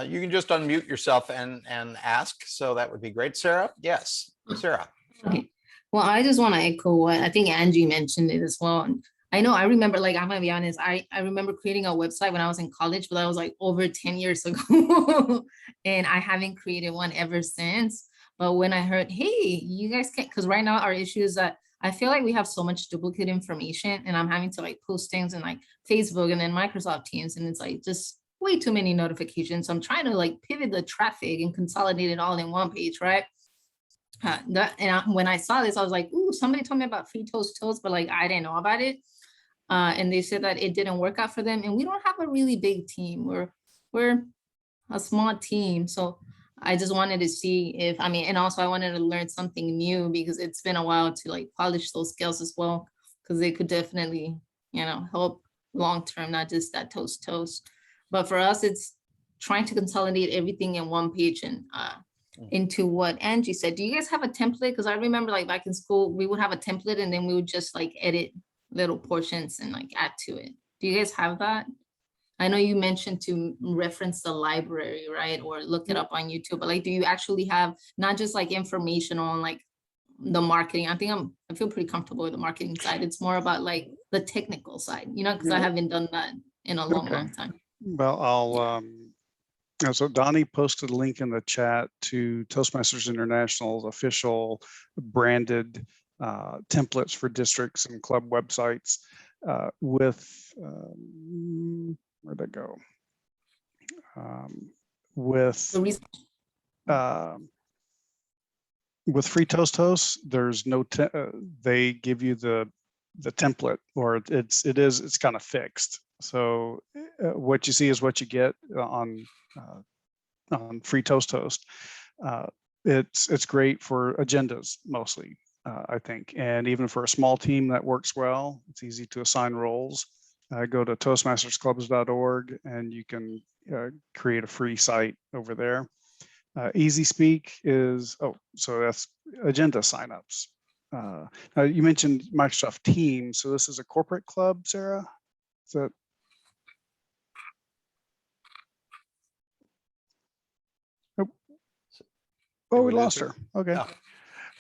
You can just unmute yourself and ask. So that would be great. Sarah? Yes, Sarah. Okay. Well, I just want to echo what I think Angie mentioned it as well. I know I remember, like, I'm gonna be honest, I remember creating a website when I was in college, but that was like over 10 years ago. And I haven't created one ever since. But when I heard, hey, you guys can, because right now our issue is that I feel like we have so much duplicate information, and I'm having to like post things in like Facebook and then Microsoft Teams, and it's like just way too many notifications. So I'm trying to like pivot the traffic and consolidate it all in one page, right? When I saw this, I was like, ooh, somebody told me about free Toast, but like I didn't know about it. And they said that it didn't work out for them. And we don't have a really big team. We're a small team. So I just wanted to see if, and also I wanted to learn something new, because it's been a while to like polish those skills as well, because they could definitely, help long-term, not just that toast. But for us, it's trying to consolidate everything in one page and into what Angie said. Do you guys have a template? Because I remember like back in school, we would have a template and then we would just like edit little portions and like add to it. Do you guys have that? I know you mentioned to reference the library, right? Or look it up on YouTube, but like, do you actually have not just like information on like the marketing? I feel pretty comfortable with the marketing side. It's more about like the technical side, because I haven't done that in a long time. Well, I'll so Donnie posted a link in the chat to Toastmasters International's official branded templates for districts and club websites with where'd that go? With free Toast, there's no they give you the template, or it's kind of fixed. So what you see is what you get on free Toast. It's great for agendas mostly, I think, and even for a small team that works well. It's easy to assign roles. Go to toastmastersclubs.org and you can create a free site over there. Easy Speak is, so that's agenda signups. Now you mentioned Microsoft Teams, so this is a corporate club, Sarah? Is that? Oh, we we lose lost her? her. Okay. Oh.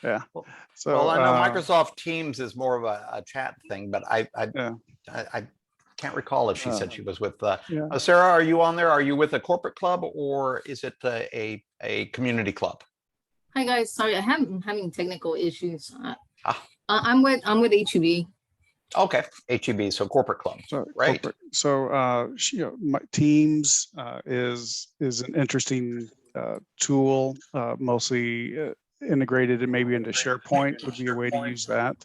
Yeah. Well, So well, I know Microsoft Teams is more of a chat thing, but I can't recall if she said she was with. yeah. Sarah, are you on there? Are you with a corporate club or is it a community club? Hi guys, sorry, I'm having technical issues. Ah. I'm with HEB. Okay, HEB, so corporate club. So right. corporate. So Teams is an interesting tool, mostly integrated and maybe into SharePoint would be a way to use that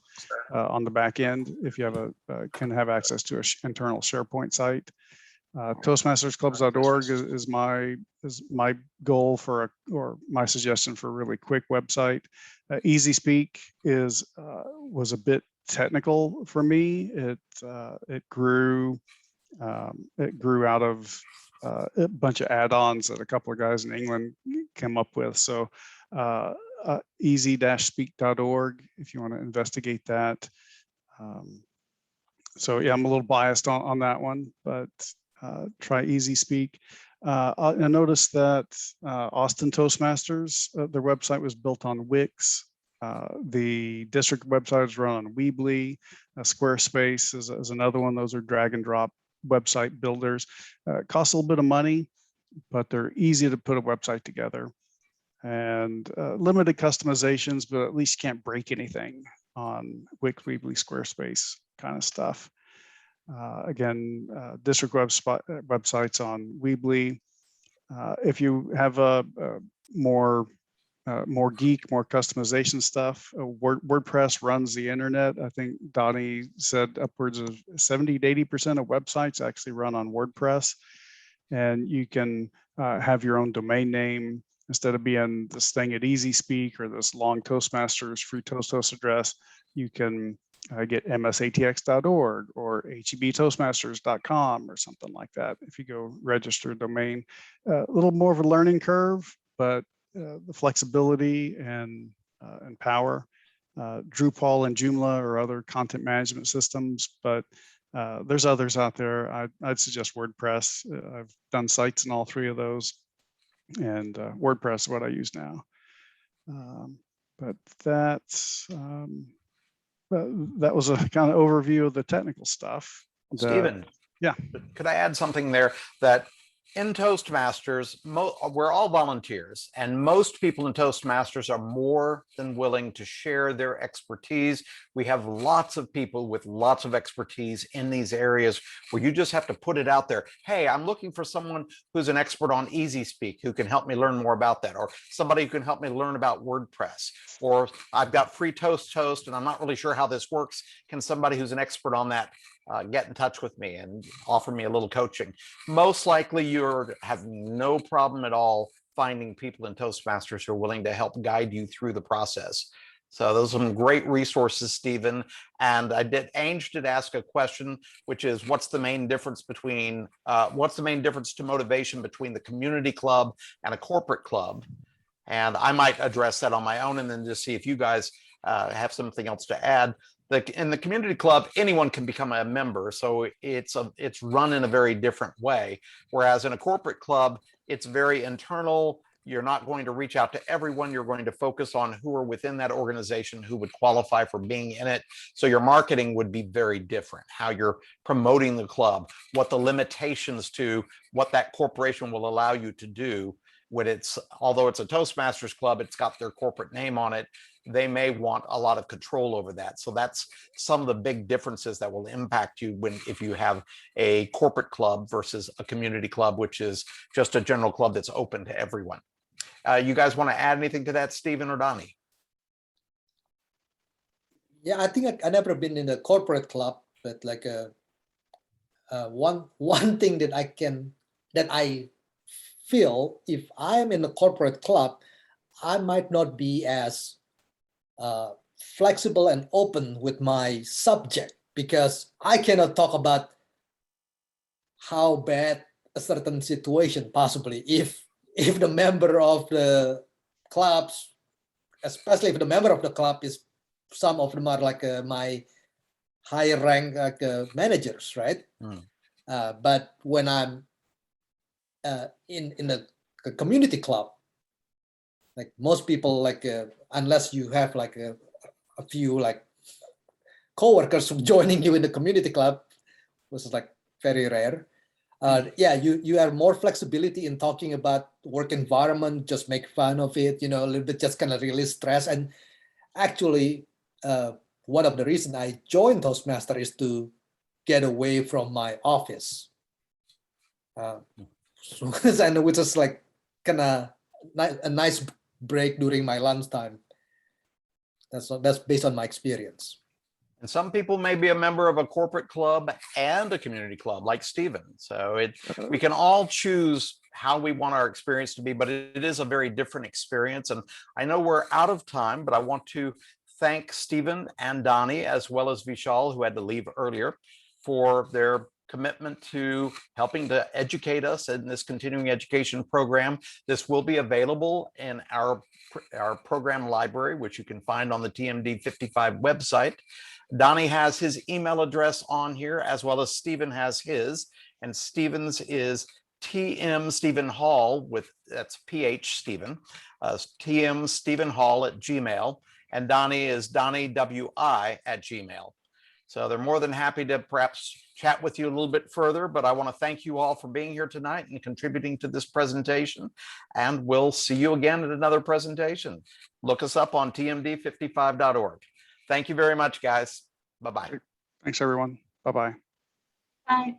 on the back end if you have can have access to an internal SharePoint site. Toastmastersclubs.org is my goal or my suggestion for a really quick website. Easy Speak was a bit technical for me. It grew out of a bunch of add-ons that a couple of guys in England came up with. So easy-speak.org if you want to investigate that. So yeah, I'm a little biased on that one, but try Easy Speak. I noticed that Austin Toastmasters, their website was built on Wix. The district website is run on Weebly. Squarespace is another one. Those are drag and drop website builders. Costs a little bit of money, but they're easy to put a website together. And limited customizations, but at least you can't break anything on Wix, Weebly, Squarespace kind of stuff. Again, district websites on Weebly. If you have a more geek, more customization stuff, WordPress runs the internet. I think Donnie said upwards of 70 to 80% of websites actually run on WordPress. And you can have your own domain name instead of being this thing at Easy Speak or this long Toastmasters free toast address. You can get msatx.org or hebtoastmasters.com or something like that if you go register a domain. A little more of a learning curve, but the flexibility and power. Drupal and Joomla or other content management systems, but there's others out there. I'd suggest WordPress. I've done sites in all three of those, and WordPress is what I use now. But that's that was a kind of overview of the technical stuff. Stephen, yeah, could I add something there that in Toastmasters, we're all volunteers, and most people in Toastmasters are more than willing to share their expertise. We have lots of people with lots of expertise in these areas where you just have to put it out there. Hey, I'm looking for someone who's an expert on Easy Speak who can help me learn more about that, or somebody who can help me learn about WordPress, or I've got free toast and I'm not really sure how this works. Can somebody who's an expert on that get in touch with me and offer me a little coaching? Most likely you have no problem at all finding people in Toastmasters who are willing to help guide you through the process. So those are some great resources, Stephen. And Ange did ask a question, which is what's the main difference to motivation between the community club and a corporate club? And I might address that on my own and then just see if you guys have something else to add. In the community club, anyone can become a member, so it's run in a very different way. Whereas in a corporate club, it's very internal. You're not going to reach out to everyone. You're going to focus on who are within that organization who would qualify for being in it. So your marketing would be very different. How you're promoting the club, what the limitations to what that corporation will allow you to do. Although it's a Toastmasters club, it's got their corporate name on it. They may want a lot of control over that. So that's some of the big differences that will impact you if you have a corporate club versus a community club, which is just a general club that's open to everyone. You guys want to add anything to that, Stephen or Donnie? Yeah, I think I never been in a corporate club, but like one thing that I feel if I'm in a corporate club, I might not be as flexible and open with my subject, because I cannot talk about how bad a certain situation possibly if if the member of the clubs, especially if the member of the club is, some of them are like my higher rank like managers, right? Mm. But when I'm in the community club, like most people, like unless you have like a few like co-workers joining you in the community club, which is like very rare. Yeah, you have more flexibility in talking about work environment, just make fun of it, a little bit, just kind of release stress. And actually, one of the reasons I joined Toastmaster is to get away from my office. So, and which is like kind of a nice break during my lunchtime. That's based on my experience. And some people may be a member of a corporate club and a community club like Stephen. So we can all choose how we want our experience to be, but it is a very different experience. And I know we're out of time, but I want to thank Stephen and Donnie, as well as Vishal, who had to leave earlier, for their commitment to helping to educate us in this continuing education program. This will be available in our program library, which you can find on the TMD 55 website. Donnie has his email address on here, as well as Stephen has his, and Stephen's is TM Stephen Hall that's PH Stephen, TM Stephen Hall at Gmail, and Donnie is Donnie WI at Gmail. So they're more than happy to perhaps chat with you a little bit further, but I want to thank you all for being here tonight and contributing to this presentation. And we'll see you again at another presentation. Look us up on tmd55.org. Thank you very much, guys. Bye-bye. Thanks, everyone. Bye-bye. Bye.